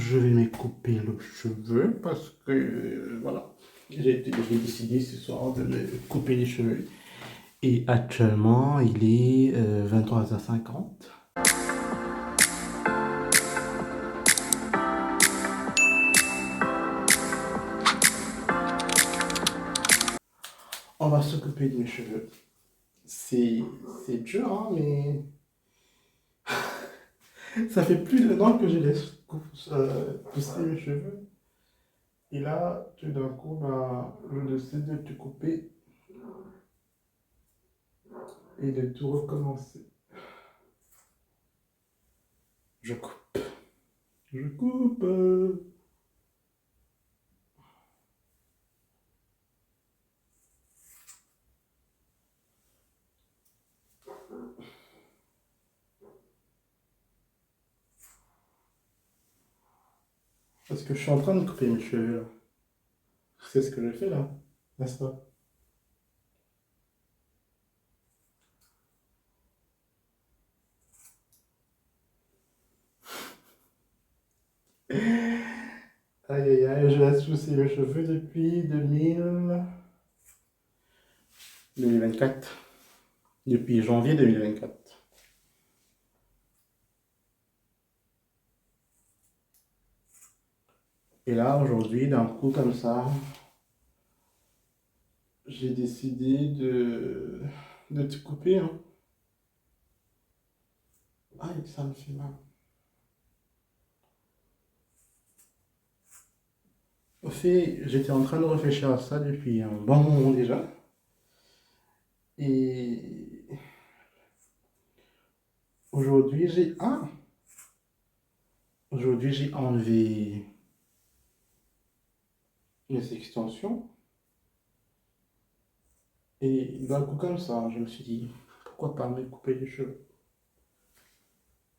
je vais me couper le cheveu parce que, voilà, j'ai décidé ce soir de me couper les cheveux. Et actuellement, il est 23h50. On va se couper de mes cheveux. C'est c'est dur, hein, mais ça fait plus d'un an que je laisse pousser mes cheveux. Et là, tout d'un coup, bah, je décide de tout couper et de tout recommencer. Je coupe. Je coupe. Parce que je suis en train de couper mes cheveux là. C'est ce que je fais là, n'est-ce pas? Aïe aïe aïe, je laisse pousser mes cheveux depuis 2024. Depuis janvier 2024. Et là, aujourd'hui, d'un coup comme ça, j'ai décidé de te couper, hein. Aïe, ça me fait mal. Au fait, j'étais en train de réfléchir à ça depuis un bon moment déjà. Et aujourd'hui, aujourd'hui, j'ai enlevé mes extensions. Et d'un coup comme ça, je me suis dit, pourquoi pas me couper les cheveux?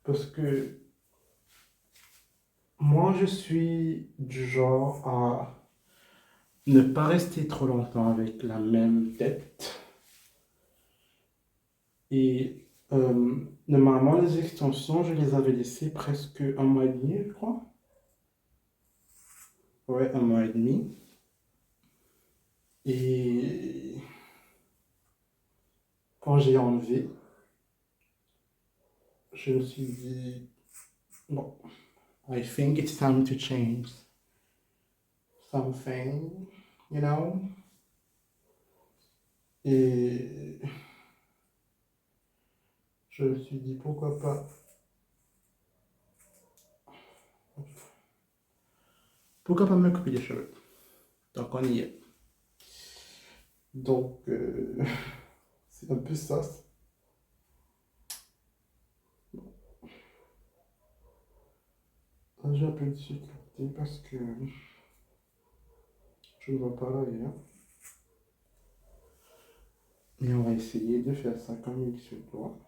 Parce que moi, je suis du genre à ne pas rester trop longtemps avec la même tête. Et normalement, les extensions, je les avais laissées presque un mois et demi, je crois. Ouais, un mois et demi. Et quand j'ai enlevé, je me suis dit, bon, I think it's time to change something, you know? Et je me suis dit, pourquoi pas? Pourquoi pas me couper les cheveux? Donc on y est. Donc, c'est un peu ça. Là, j'ai un peu de difficulté parce que je ne vois pas l'arrière. Mais on va essayer de faire ça comme il se doit.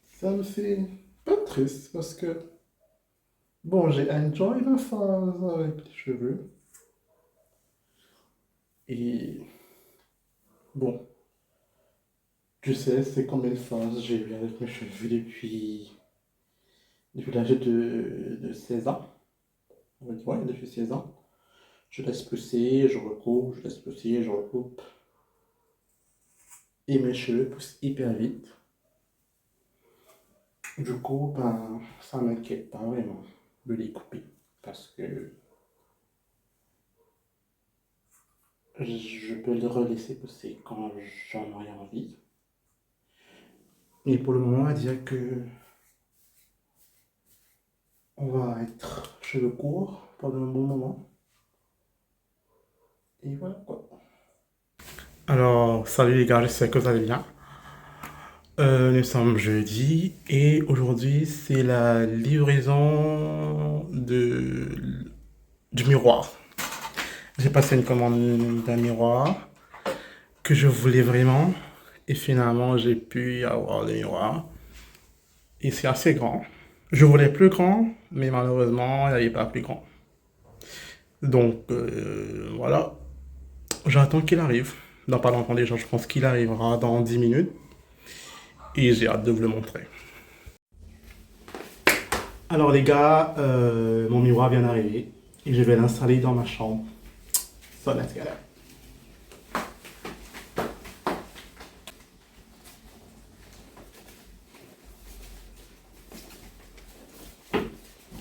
Ça me fait pas triste parce que, bon, j'ai enjoy la phase avec les cheveux. Et bon, tu sais, c'est combien de phases j'ai eu avec mes cheveux depuis l'âge de 16 ans. On va dire, ouais, depuis 16 ans. Je laisse pousser, je recoupe, je laisse pousser, je recoupe. Et mes cheveux poussent hyper vite. Du coup, ben, ça m'inquiète pas vraiment de les couper. Parce que je peux les relaisser pousser quand j'en aurai envie. Mais pour le moment, on va dire que on va être cheveux courts pendant un bon moment. Et voilà quoi. Alors, salut les gars, j'espère que vous allez bien. Nous sommes jeudi et aujourd'hui c'est la livraison du miroir. J'ai passé une commande d'un miroir que je voulais vraiment et finalement j'ai pu avoir le miroir. Et c'est assez grand. Je voulais plus grand, mais malheureusement il n'y avait pas plus grand. Donc voilà, j'attends qu'il arrive. Dans pas longtemps déjà, je pense qu'il arrivera dans 10 minutes. et j'ai hâte de vous le montrer. Alors les gars, mon miroir vient d'arriver et je vais l'installer dans ma chambre. So let's get it.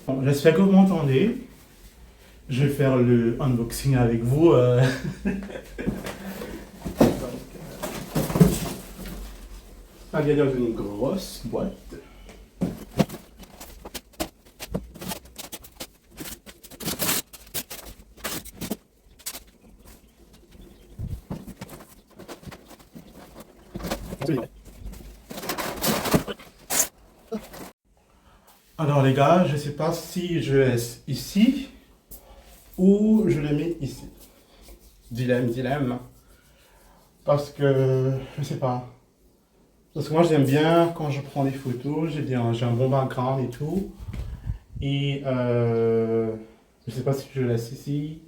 Bon, j'espère que vous m'entendez. Je vais faire le unboxing avec vous. Ça vient dans une grosse boîte. Alors les gars, je ne sais pas si je laisse ici ou je le mets ici. Dilemme. Parce que, je sais pas. Parce que moi j'aime bien quand je prends des photos, j'ai un bon background et tout. Et je sais pas si je le laisse ici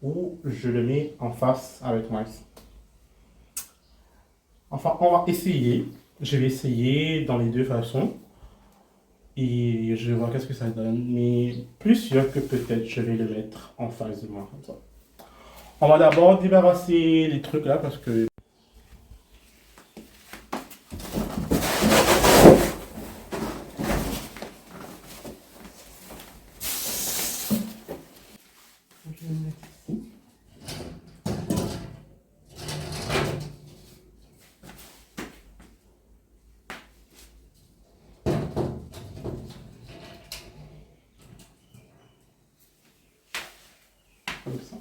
ou je le mets en face avec moi ici. Enfin, on va essayer. Je vais essayer dans les deux façons. Et je vais voir qu'est-ce que ça donne. Mais plus sûr que peut-être je vais le mettre en face de moi comme ça. On va d'abord débarrasser les trucs là parce que... Je vais le mettre ici. Comme ça.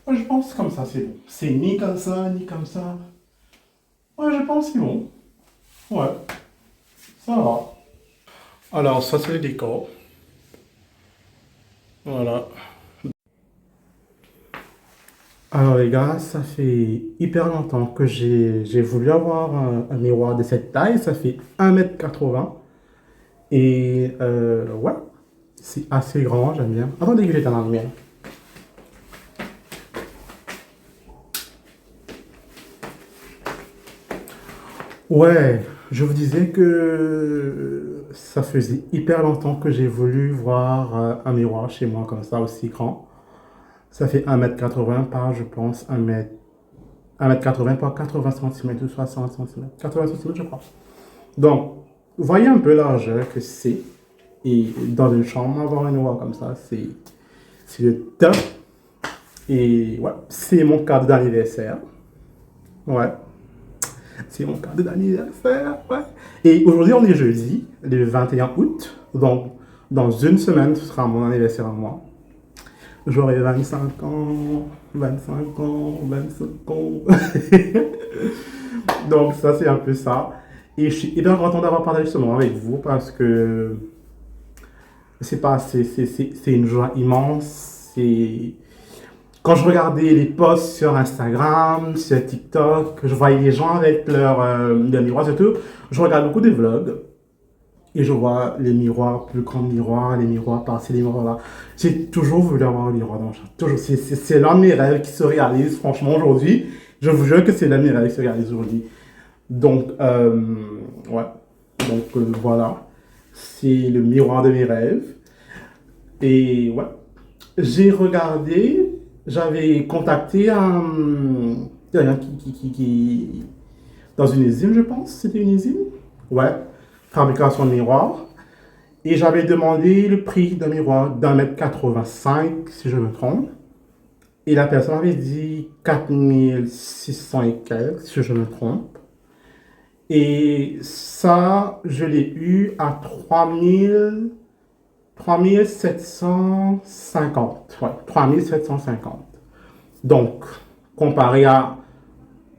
Moi, je pense comme ça, c'est bon. C'est ni comme ça, ni comme ça. Ouais, je pense que c'est bon. Ouais, ça va. Alors, ça, c'est le décor. Voilà. Alors, les gars, ça fait hyper longtemps que j'ai voulu avoir un miroir de cette taille. Ça fait 1,80 m. Et ouais, c'est assez grand, j'aime bien. Attendez que j'éteins la lumière. Ouais, je vous disais que ça faisait hyper longtemps que j'ai voulu voir un miroir chez moi comme ça, aussi grand. Ça fait 1,80 m par, je pense, 1,80 m par 80 cm ou 60 cm. 80 cm, je crois. Donc, voyez un peu la largeur que c'est. Et dans une chambre, avoir un miroir comme ça, c'est le top. Et ouais, c'est mon cadeau d'anniversaire. Ouais. C'est mon cadeau d'anniversaire, ouais. Et aujourd'hui, on est jeudi, le 21 août. Donc, dans une semaine, ce sera mon anniversaire à moi. J'aurai 25 ans, 25 ans, 25 ans. Donc, ça, c'est un peu ça. Et je suis hyper content d'avoir partagé ce moment avec vous parce que, je sais pas, c'est une joie immense. C'est... Quand je regardais les posts sur Instagram, sur TikTok, je voyais les gens avec leur miroir, surtout, je regarde beaucoup de vlogs et je vois les miroirs, plus grands miroirs, les miroirs par-ci, les miroirs là. J'ai toujours voulu avoir un miroir dans ma chambre. Toujours. C'est l'un de mes rêves qui se réalise, franchement, aujourd'hui. Je vous jure que c'est l'un de mes rêves qui se réalise aujourd'hui. Donc, ouais. Donc, voilà. C'est le miroir de mes rêves. Et ouais. J'ai regardé, j'avais contacté quelqu'un qui... Dans une usine, je pense, c'était une usine. Ouais, fabrication de miroirs. Et j'avais demandé le prix d'un miroir d'1,85 m, si je me trompe. Et la personne avait dit 4600 et quelques, si je me trompe. Et ça, je l'ai eu à 3750. Ouais, 3750. Donc, comparé à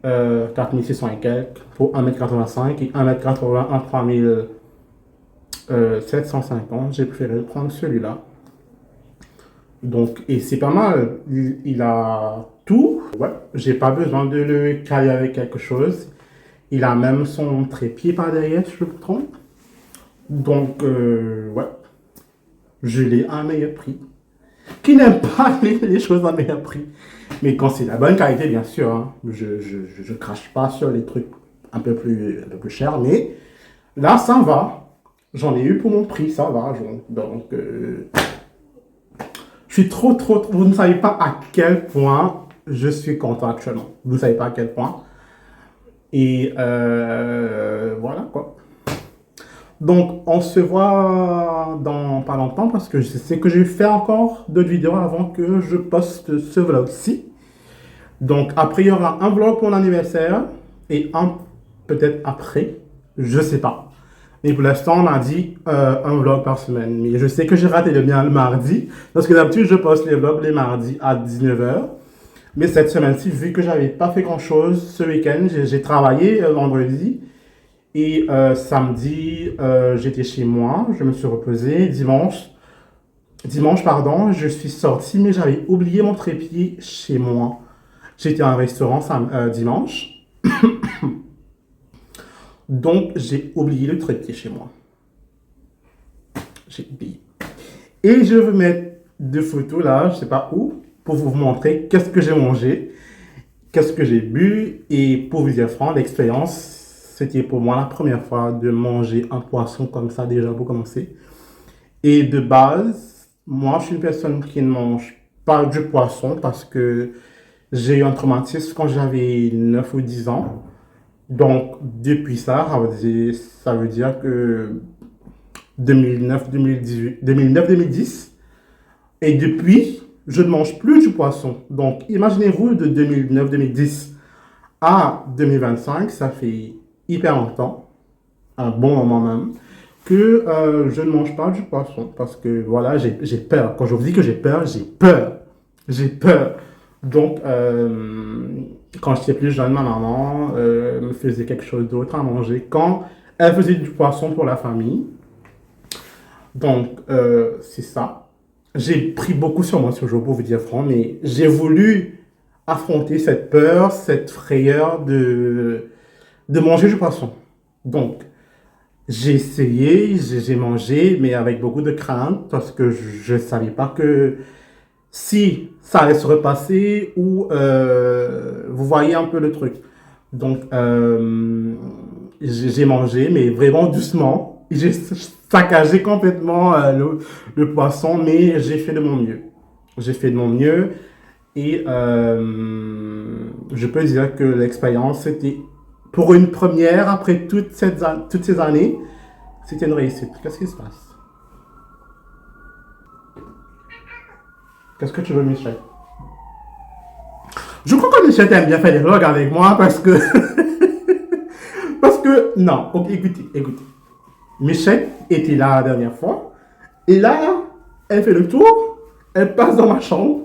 4600 et quelques pour 1,85 m et 1,80 m à 3750, j'ai préféré prendre celui-là. Donc, et c'est pas mal. Il a tout. Ouais, j'ai pas besoin de le caler avec quelque chose. Il a même son trépied par derrière, si je me trompe. Donc, ouais, je l'ai à un meilleur prix. Qui n'aime pas les choses à meilleur prix. Mais quand c'est la bonne qualité, bien sûr, hein, je crache pas sur les trucs un peu plus cher, mais là, ça va. J'en ai eu pour mon prix, ça va. Donc, je suis vous ne savez pas à quel point je suis content actuellement. Vous ne savez pas à quel point. Et voilà quoi. Donc, on se voit dans pas longtemps parce que je sais que je vais faire encore d'autres vidéos avant que je poste ce vlog-ci. Donc, après, il y aura un vlog pour l'anniversaire et un peut-être après. Je sais pas. Mais pour l'instant, on a dit un vlog par semaine. Mais je sais que j'ai raté le mardi parce que d'habitude, je poste les vlogs les mardis à 19h. Mais cette semaine-ci, vu que j'avais pas fait grand-chose ce week-end, j'ai travaillé vendredi. Et samedi, j'étais chez moi, je me suis reposé. Dimanche, pardon, je suis sorti, mais j'avais oublié mon trépied chez moi. J'étais à un restaurant dimanche. Donc, j'ai oublié le trépied chez moi. J'ai oublié. Et je vais mettre deux photos là, je sais pas où, pour vous montrer qu'est-ce que j'ai mangé, qu'est-ce que j'ai bu. Et pour vous dire franc, l'expérience, c'était pour moi la première fois de manger un poisson comme ça déjà pour commencer. Et de base, moi, je suis une personne qui ne mange pas du poisson parce que j'ai eu un traumatisme quand j'avais 9 ou 10 ans. Donc, depuis ça, ça veut dire que 2009, 2018, 2009, 2010. Et depuis, je ne mange plus du poisson. Donc, imaginez-vous de 2009, 2010 à 2025, ça fait hyper longtemps, un bon moment même, que je ne mange pas du poisson. Parce que voilà, j'ai peur. Quand je vous dis que j'ai peur, j'ai peur. J'ai peur. Donc, quand j'étais plus jeune, ma maman me faisait quelque chose d'autre à manger quand elle faisait du poisson pour la famille. Donc, c'est ça. J'ai pris beaucoup sur moi ce jour, pour vous dire franc, mais j'ai voulu affronter cette peur, cette frayeur de manger du poisson. Donc, j'ai essayé, j'ai mangé, mais avec beaucoup de crainte, parce que je ne savais pas que si ça allait se repasser ou vous voyez un peu le truc. Donc, j'ai mangé, mais vraiment doucement. J'ai saccagé complètement le poisson, mais j'ai fait de mon mieux. J'ai fait de mon mieux et je peux dire que l'expérience, c'était pour une première, après toutes ces années, c'était une réussite. Qu'est-ce qui se passe? Qu'est-ce que tu veux, Michel? Je crois que Michel aime bien faire des vlogs avec moi parce que... parce que... Non, ok, écoutez. Michel était là la dernière fois. Et là, elle fait le tour. Elle passe dans ma chambre.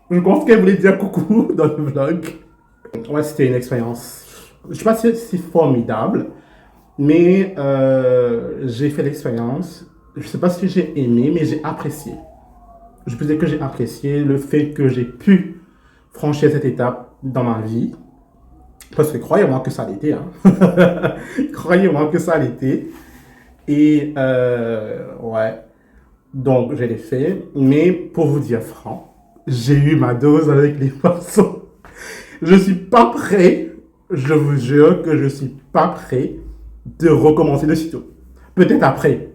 Je pense qu'elle voulait dire coucou dans le vlog. Ouais, c'était une expérience. Je ne sais pas si c'est formidable. Mais j'ai fait l'expérience. Je ne sais pas si j'ai aimé, mais j'ai apprécié. Je peux dire que j'ai apprécié le fait que j'ai pu franchir cette étape dans ma vie. Parce que croyez-moi que ça l'était. Hein. Croyez-moi que ça l'était. Et ouais, donc je l'ai fait. Mais pour vous dire franc, j'ai eu ma dose avec les poissons. Je suis pas prêt. Je vous jure que je suis pas prêt de recommencer de sitôt. Peut-être après.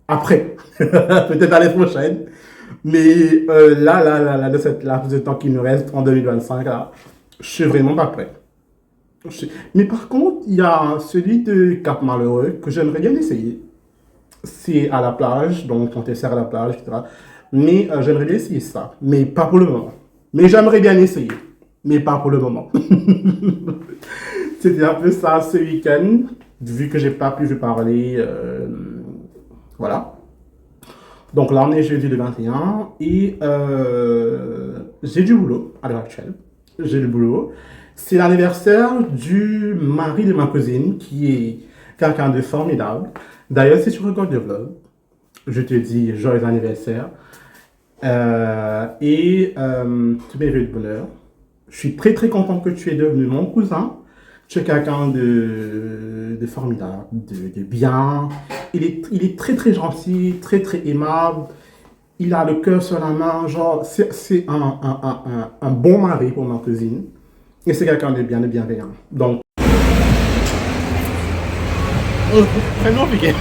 Après. Peut-être l'année prochaine. Mais là, de cette laps de temps qui nous reste en 2025, là, je suis vraiment pas prêt. Mais par contre, il y a celui de Cap Malheureux que j'aimerais bien essayer. C'est à la plage, donc on te sert à la plage, etc. Mais j'aimerais bien essayer ça, mais pas pour le moment. Mais j'aimerais bien essayer, mais pas pour le moment. C'était un peu ça ce week-end, vu que j'ai pas pu vous parler. Voilà. Donc là, on est jeudi le 21 et j'ai du boulot à l'heure actuelle. J'ai du boulot. C'est l'anniversaire du mari de ma cousine qui est quelqu'un de formidable. D'ailleurs, si tu regardes le vlog, je te dis joyeux anniversaire et tous mes vœux de bonheur. Je suis très content que tu es devenu mon cousin. Tu es quelqu'un de formidable, de bien. Il est très gentil, très aimable. Il a le cœur sur la main. Genre, c'est un bon mari pour ma cousine. Et c'est quelqu'un de bien, de bienveillant. Donc, C'est compliqué.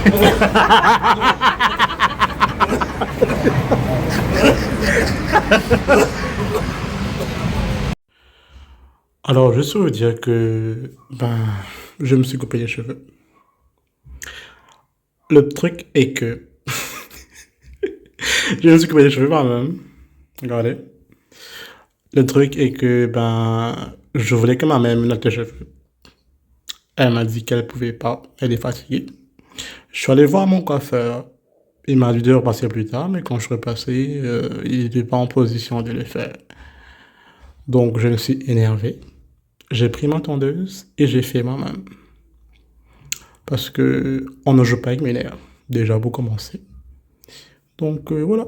Alors, je veux dire que je me suis coupé les cheveux. Le truc est que je me suis coupé les cheveux moi-même. Regardez. Le truc est que je voulais que ma mère me note les cheveux. Elle m'a dit qu'elle pouvait pas, elle est fatiguée. Je suis allé voir mon coiffeur. Il m'a dit de repasser plus tard, mais quand je suis repassé, il n'était pas en position de le faire. Donc je me suis énervé. J'ai pris ma tondeuse et j'ai fait moi-même. Parce que on ne joue pas avec mes nerfs. Déjà, vous commencez. Donc voilà.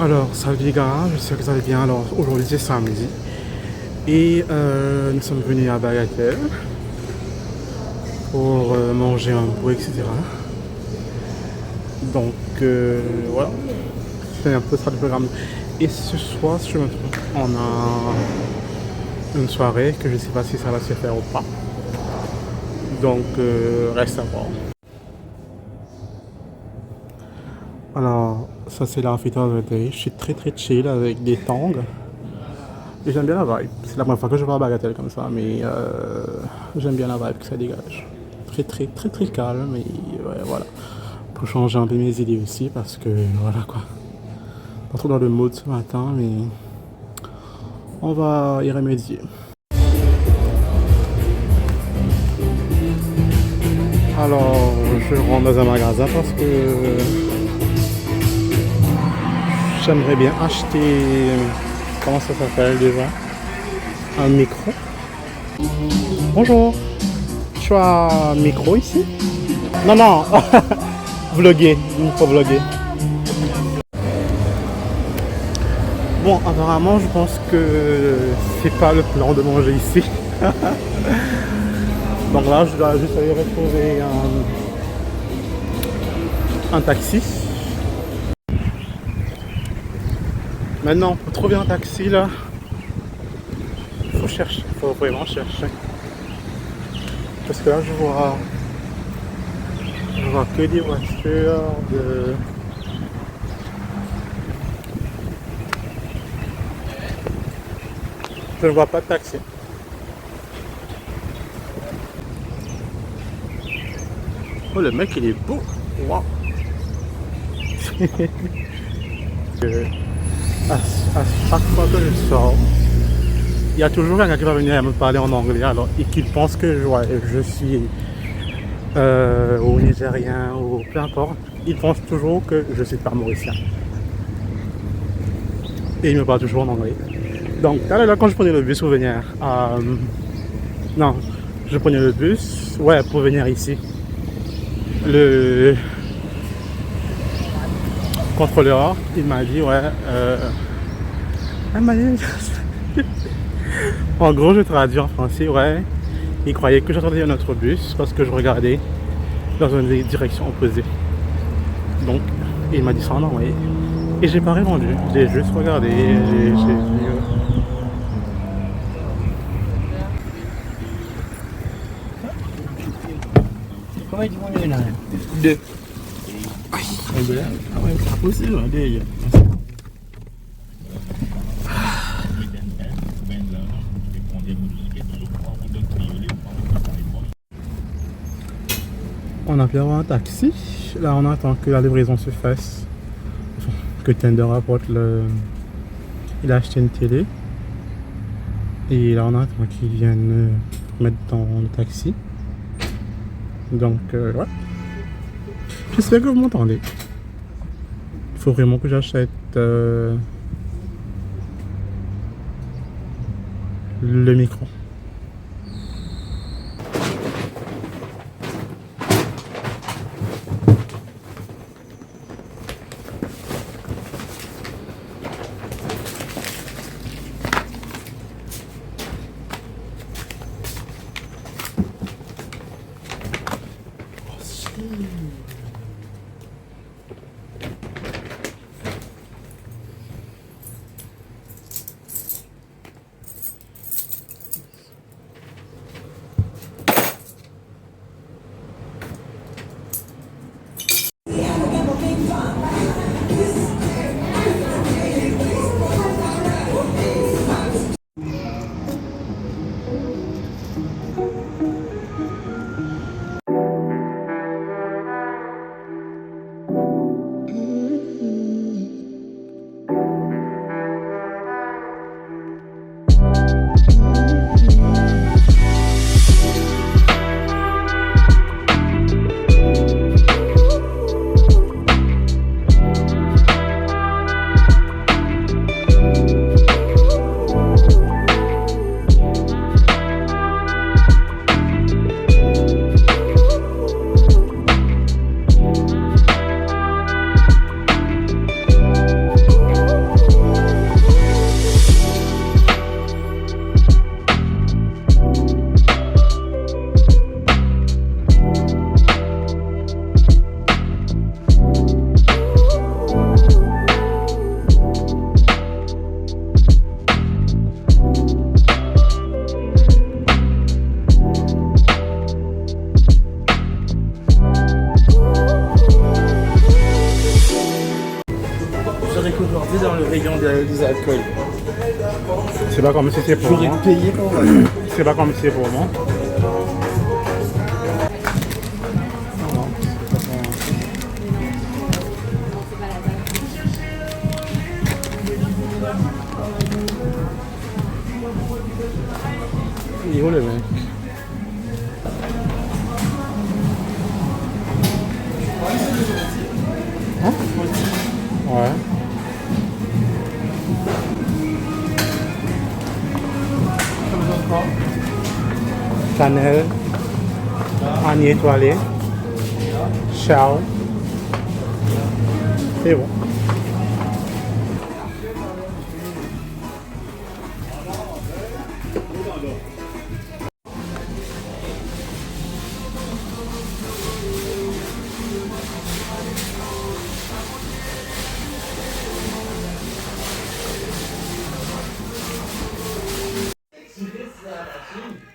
Alors, salut les gars, j'espère que vous allez bien. Alors, aujourd'hui c'est samedi et nous sommes venus à Bagatelle pour manger un bout, etc. Donc, voilà, c'est un peu ça le programme. Et ce soir, si je me trompe, on a une soirée que je ne sais pas si ça va se faire ou pas. Donc, reste à voir. Alors, ça c'est l'amphithéâtre de Day. Je suis très chill avec des tongs. Et j'aime bien la vibe. C'est la première fois que je vois Bagatelle comme ça, mais j'aime bien la vibe que ça dégage. Très calme et ouais, voilà. Pour changer un peu mes idées aussi parce que voilà quoi. Pas trop dans le mood ce matin, mais on va y remédier. Alors, je rentre dans un magasin parce que j'aimerais bien acheter, comment ça s'appelle déjà? Un micro. Bonjour. Tu as un micro ici? Non. Vlogger, il faut vlogger. Bon, apparemment, je pense que c'est pas le plan de manger ici. Donc là, je dois juste aller retrouver un taxi. Maintenant, pour trouver un taxi, là, faut chercher, faut vraiment chercher. Parce que là, je vois que des voitures de... Je ne vois pas de taxi. Oh, le mec, il est beau. Wow. À chaque fois que je sors, il y a toujours quelqu'un qui va venir me parler en anglais alors, et qu'il pense que je suis ou nigérien ou peu importe. Il pense toujours que je suis pas mauricien. Et il me parle toujours en anglais. Donc là, quand je prenais le bus pour venir non, je prenais le bus, ouais, pour venir ici. Le contrôleur, il m'a dit, ouais, elle m'a dit... En gros, je traduis en français, ouais. Il croyait que j'attendais un autre bus parce que je regardais dans une direction opposée. Donc, il m'a dit ça en anglais. Et j'ai pas répondu, j'ai juste regardé, Comment tu manges là? Deux. Ah ouais, c'est possible, deux. On a appelé un taxi. Là, on attend que la livraison se fasse. Enfin, que Tinder apporte le... Il a acheté une télé. Et là, on attend qu'il vienne mettre dans le taxi. Donc, ouais. J'espère que vous m'entendez. Il faut vraiment que j'achète le micro. des alcools. C'est pas comme si c'est pour J'aurais moi. payé pour moi. C'est pas comme si c'est pour moi. Non, c'est pas pour moi. Il est où le mec? Hein? Ouais. Cannelle, anis étoilé, Charles. C'est bon.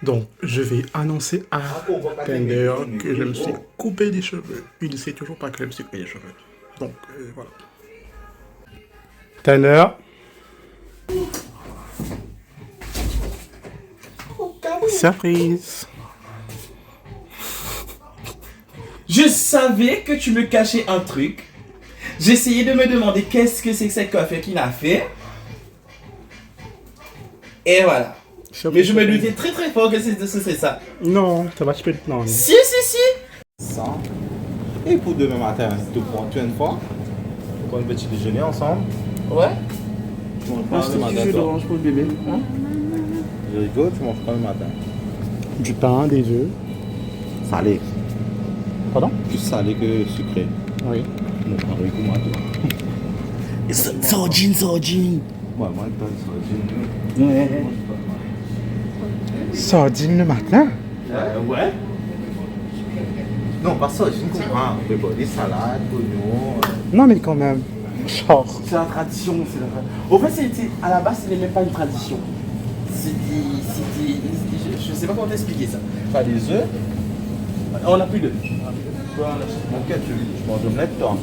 Donc, je vais annoncer à Tender que je me suis coupé les cheveux. Il ne sait toujours pas que je me suis coupé les cheveux. Donc, voilà. Tender. Surprise. Je savais que tu me cachais un truc. J'essayais de me demander qu'est-ce que c'est que cette coiffure qu'il a fait. Et voilà. Mais je me doutais très très fort que c'est ça. Non, ça va, tu peux... Non. Si. Ça. Et pour demain matin, tu prends une fois. On prend un petit déjeuner ensemble. Ouais. Tu manges pas le matin. jus d'orange pour le bébé. Hein? Je rigole, tu manges pas le matin. Du pain, des œufs. Salé. Pardon? Plus salé que sucré. Oui. Mon pari pour moi, toi. Sordine. Ouais, moi, pas de sardine. Sardine le matin? Ouais. Non, pas sardine, comprends. Des salades, oignons. Non, mais quand même. Genre. C'est la tradition. Au fait, à la base, ce n'est même pas une tradition. Je sais pas comment t'expliquer ça. Pas des œufs. On a plus d'œufs. Ok, je mange omelette, toi.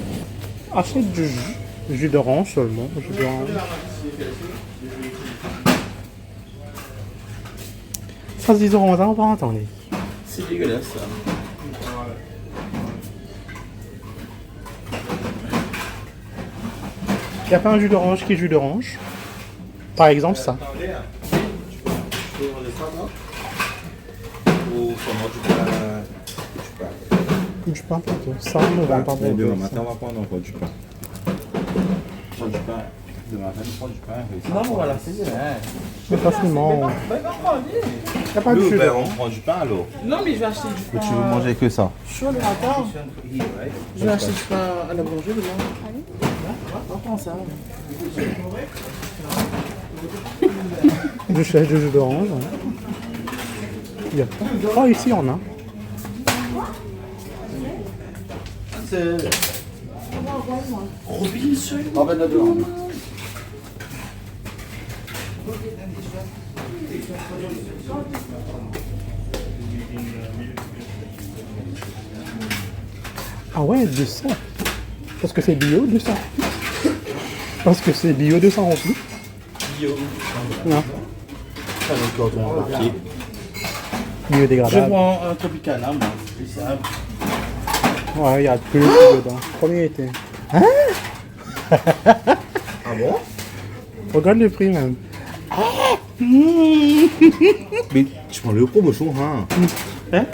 Achète du jus d'orange seulement. Jus d'orange. Ça se dit orange, on va entendre. C'est dégueulasse ça. Il n'y a pas un jus d'orange qui est jus d'orange? Par exemple, ça. Tu peux manger ça, toi? Ou seulement du pain? Du pain plutôt. Ça, on ne vend pas Mais demain beaucoup. matin, on va prendre encore du pain. Prends du pain. Demain matin, on prend du pain. et ça. Non, voilà, c'est bien. Mais facilement. Il n'y a pas de Nous, jus ben, d'orange. on prend du pain alors. Non, mais je vais acheter du Que pain. tu veux manger que ça. Chaud le matin. Je vais acheter du pain à la boulangerie demain. On prend ça. Je cherche du jus d'orange. Hein. Il y a pas. Oh, ici, on a. C'est. Robinson. On va dedans. Ah ouais, 200. Parce que c'est bio, 200. Parce que c'est bio, 200 en plus. Bio. Non. Avec l'ordre en papier. Bio Je dégradable. prends un Tropicana, moi. C'est ça. Ouais, il y a plus dedans. Combien il était? Ah bon? Regarde le prix même. Mais tu prends le promotion, hein? Hein?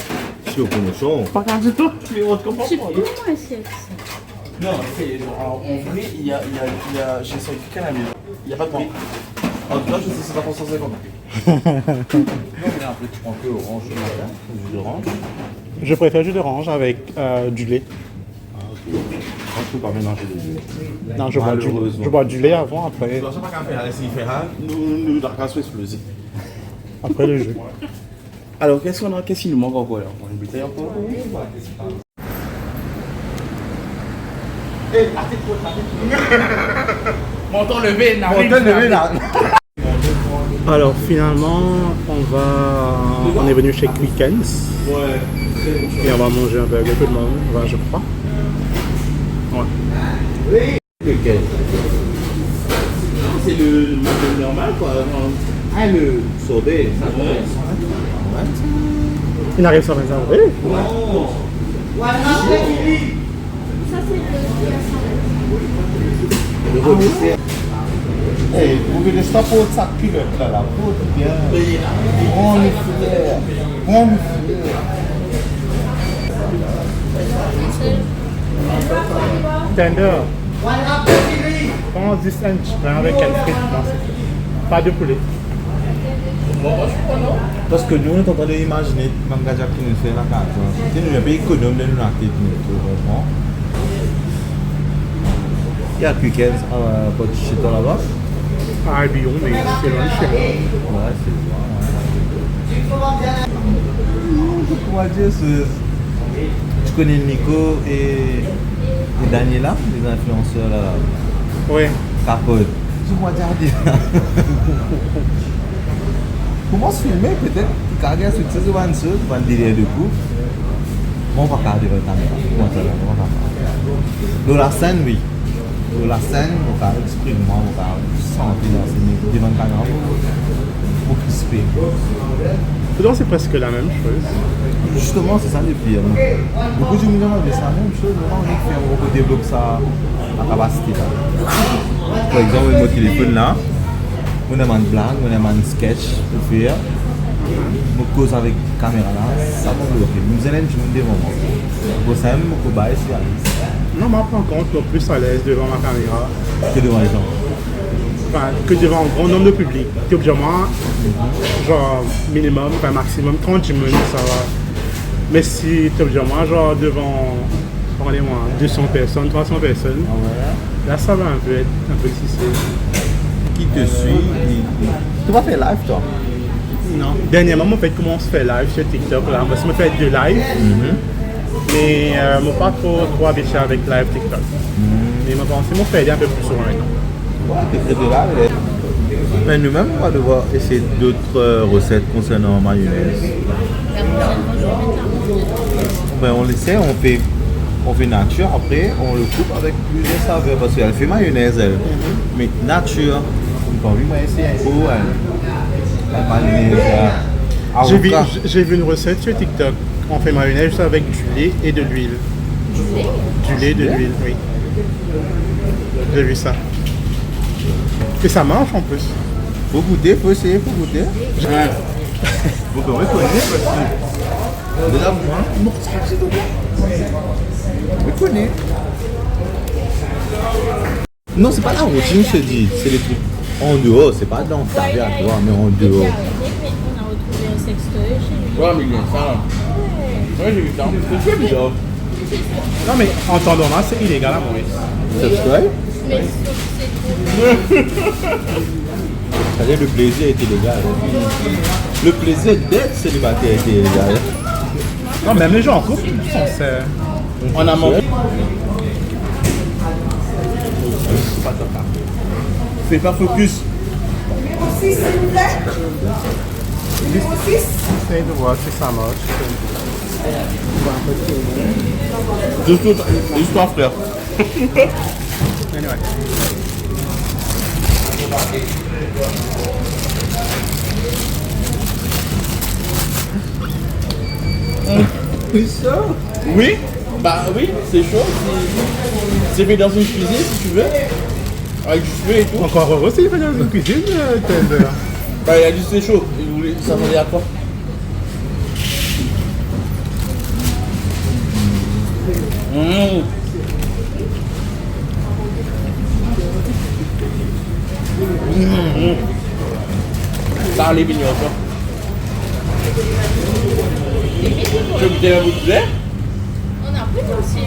C'est le promotion. Pas grave du tout. Mais on te comprend pas. Comment c'est ça? Non, c'est genre, en vrai, il y a j'ai senti qu'à la maison. Il n'y a pas de prix. En tout cas, je sais que c'est pas pour 150. Non, mais après, tu prends que orange le matin, ou jus d'orange. Je préfère jus d'orange avec du lait. Ah, ok. Je peux pas mélanger les deux. Non, Malheureusement. je bois du lait avant, après, Je ne sais pas qu'à faire, s'il fait rare, nous, la casse explosif. après le jus. Alors, qu'est-ce qu'il nous manque encore là? On a une bouteille encore? Eh, Montant levé, n'a Alors finalement, on est venu chez Quickens. Ouais. Et on va manger un burger tout le monde, enfin, je crois. Ouais. Lequel? c'est le modèle normal quoi. Ah, le sorbet, ça va. Il arrive sur 25 euros. Ça, c'est le Le rôti. Eh, vous voulez ça pour ça culotte là, la peau bien. On le fait. On le fait. Tender. Prends 10 cents avec quelques frites. Non, c'est tout. Pas de poulet. Parce que nous, on est en train d'imaginer Mangaja qui nous fait la carte. Si nous sommes économes de nous la tête, tu comprends? Il y a Quickens chez toi là-bas? À Albion, mais c'est loin de chez moi. Ouais, c'est loin, ouais. Je pourrais dire, tu connais Nico et Daniela, les influenceurs là, Ouais. Capote. Je pourrais dire. Comment se filmer peut-être? Quand il y a ce petit avançeux, on va le dire de coup. On va regarder la caméra. Comment ça va? On va faire. Dans la scène, oui. Dans la scène, on va exprimer, on va sentir devant la caméra pour crisper. Pourtant, c'est presque la même chose. Justement, c'est ça le pire. Beaucoup de gens disent c'est la même chose, mais on développe ça à capacité. Par exemple, mon téléphone là, on a une blague, on a un sketch pour faire. On cause avec la caméra là, ça va bloquer. Nous allons jouer des moments. Pour ça, on peut bailler sur la liste. Non, mais par contre, je suis plus à l'aise devant ma caméra. Que devant les gens. Enfin, que devant un grand nombre de public. Que moi, genre minimum, enfin maximum 30 minutes, ça va. Mais si tu moi, genre devant, regardez-moi, 200 personnes, 300 personnes, là ça va un peu être un peu tissé. Qui te suit, tu vas faire live toi? Non. Dernièrement, on fait commence à faire live sur TikTok là, parce que je fais de live. Mais je ne suis pas trop habitué avec live TikTok. Mais je pense que je fais un peu plus souvent maintenant. Ouais, tu es là. Mais nous-mêmes, on va devoir essayer d'autres recettes concernant mayonnaise. Ben, on l'essaie, on fait nature, après on le coupe avec plusieurs saveurs parce qu'elle fait mayonnaise elle. Mais nature, on peut moi essayer un peu la mayonnaise. J'ai vu une recette sur TikTok. On fait mayonnaise juste avec du lait et de l'huile. Du lait, de l'huile, oui. J'ai vu ça. Et ça marche en plus. Faut goûter, faut essayer, faut goûter. Faut qu'on reconnaisse parce que de là, moi, je connais. Non, c'est pas la routine, je te dis. C'est les trucs en dehors. C'est pas dans ta vie à toi, mais en dehors. On a retrouvé un sextoy chez lui. Ouais, mais il y a ça. Ouais, j'ai vu ça. C'est bizarre. Non mais en temps normal, c'est illégal à Maurice. Subscribe. Mais c'est trop. C'est-à-dire le plaisir est illégal. Le plaisir d'être célibataire est illégal. Non, même les gens en couple, ils sont sincères. On a mangé. Fais pas focus. Essaye de voir si ça marche. Juste ton frère. Anyway. Oui, bah oui, c'est chaud. C'est fait dans une cuisine si tu veux. Avec du feu et tout. Encore heureux s'il fait dans une cuisine, Tender. Bah il a dit c'est chaud. Il voulait s'attendait à quoi? Ça les mignons quoi. Tu veux goûter un bout de lait? On a pris aussi.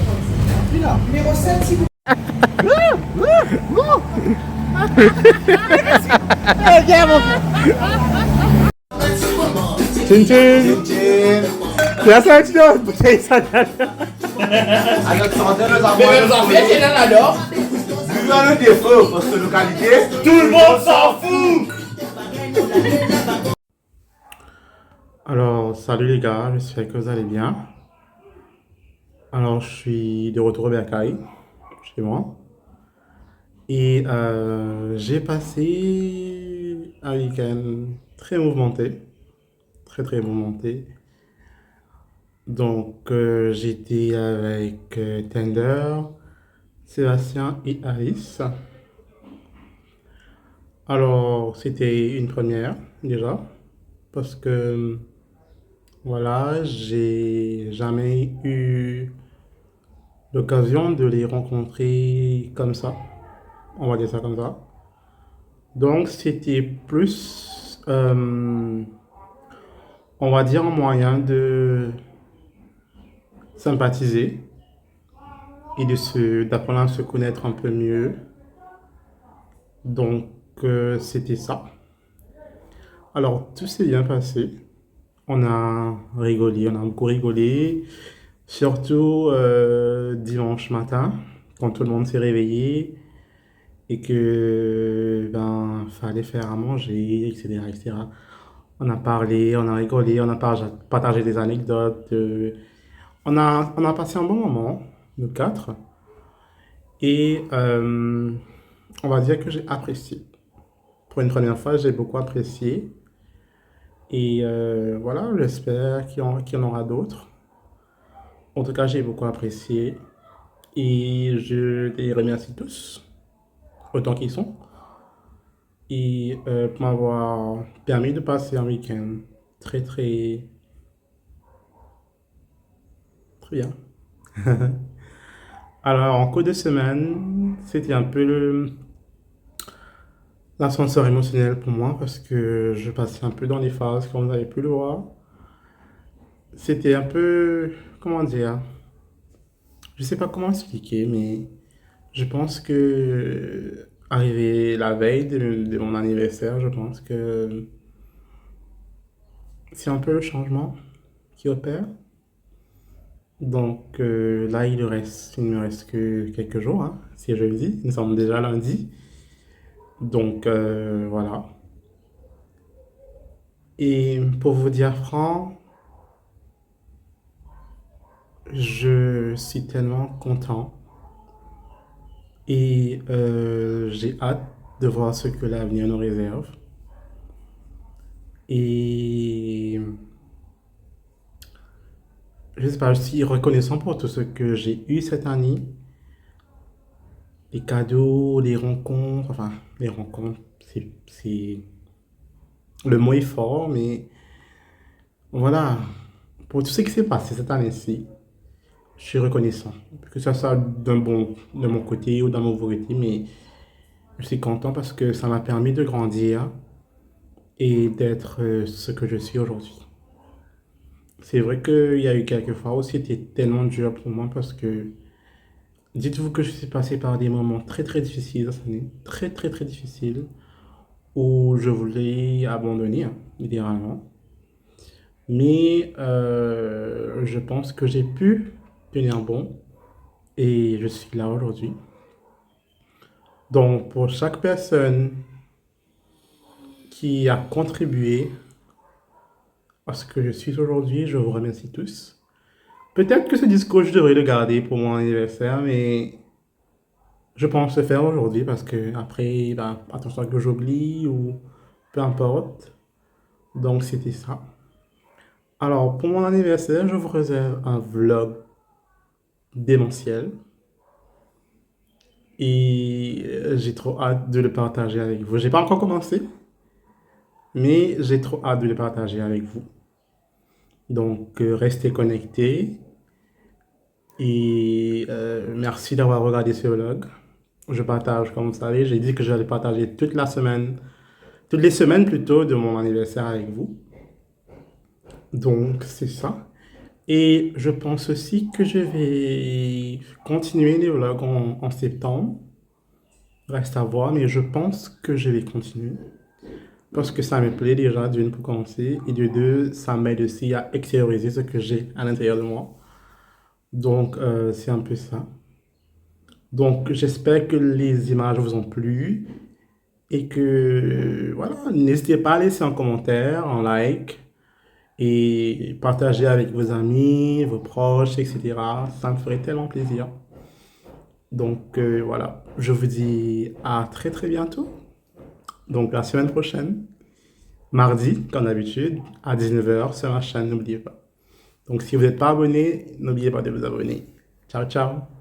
Chin chin. Ya ça, tu dois bouteille ça. Alexandre, nous avons Mais vous en faites, il y en a alors. vu le défaut parce que localité. Tout le monde s'en fout. Alors, salut les gars, j'espère que vous allez bien. Alors, je suis de retour à Bercail, chez moi. Et j'ai passé un week-end très mouvementé, très très mouvementé. Donc j'étais avec Tender, Sébastien et Alice. Alors c'était une première déjà, parce que voilà, j'ai jamais eu l'occasion de les rencontrer comme ça, on va dire ça comme ça. Donc c'était plus, on va dire, un moyen de sympathiser et d'apprendre à se connaître un peu mieux. Donc c'était ça. Alors tout s'est bien passé. On a rigolé, on a beaucoup rigolé, surtout dimanche matin, quand tout le monde s'est réveillé et que ben fallait faire à manger, etc., etc. On a parlé, on a rigolé, on a partagé des anecdotes. On a passé un bon moment, nous quatre, et on va dire que j'ai apprécié. Pour une première fois, j'ai beaucoup apprécié. Et voilà, j'espère qu'il y en aura d'autres. En tout cas, j'ai beaucoup apprécié. Et je les remercie tous, autant qu'ils sont. Et pour m'avoir permis de passer un week-end très, très, très bien. Alors, en cours de semaine, c'était un peu l'ascenseur émotionnel pour moi parce que je passais un peu dans les phases, comme vous avez pu le voir. C'était un peu, comment dire, je sais pas comment expliquer, mais je pense que arrivé la veille de mon anniversaire, je pense que c'est un peu le changement qui opère. Donc là, il ne me reste que quelques jours, hein, c'est jeudi, nous sommes déjà lundi. Donc voilà. Et pour vous dire franc, je suis tellement content et j'ai hâte de voir ce que l'avenir nous réserve. Et je sais pas, je suis reconnaissant pour tout ce que j'ai eu cette année. Les cadeaux, les rencontres, enfin, les rencontres, le mot est fort, mais voilà, pour tout ce qui s'est passé cette année-ci, je suis reconnaissant. Que ça soit de mon côté ou d'un mauvais côté, mais je suis content parce que ça m'a permis de grandir et d'être ce que je suis aujourd'hui. C'est vrai qu'il y a eu quelques fois où c'était tellement dur pour moi parce que dites-vous que je suis passé par des moments très très difficiles cette année, très très très difficiles, où je voulais abandonner, hein, littéralement. Mais je pense que j'ai pu tenir bon et je suis là aujourd'hui. Donc pour chaque personne qui a contribué à ce que je suis aujourd'hui, je vous remercie tous. Peut-être que ce discours, je devrais le garder pour mon anniversaire, mais je pense le faire aujourd'hui parce que après, ben, attention que j'oublie ou peu importe. Donc c'était ça. Alors pour mon anniversaire, je vous réserve un vlog démentiel et j'ai trop hâte de le partager avec vous. J'ai pas encore commencé, mais j'ai trop hâte de le partager avec vous. Donc restez connectés et merci d'avoir regardé ce vlog. Je partage, comme vous savez, j'ai dit que j'allais partager toute la semaine, toutes les semaines plutôt de mon anniversaire avec vous. Donc c'est ça. Et je pense aussi que je vais continuer les vlogs en septembre. Reste à voir, mais je pense que je vais continuer. Parce que ça me plaît déjà, d'une pour commencer. Et de deux, ça m'aide aussi à extérioriser ce que j'ai à l'intérieur de moi. Donc c'est un peu ça. Donc j'espère que les images vous ont plu. Et que, voilà, n'hésitez pas à laisser un commentaire, un like. Et partager avec vos amis, vos proches, etc. Ça me ferait tellement plaisir. Donc voilà, je vous dis à très très bientôt. Donc la semaine prochaine, mardi, comme d'habitude, à 19h sur la chaîne, n'oubliez pas. Donc si vous n'êtes pas abonné, n'oubliez pas de vous abonner. Ciao, ciao.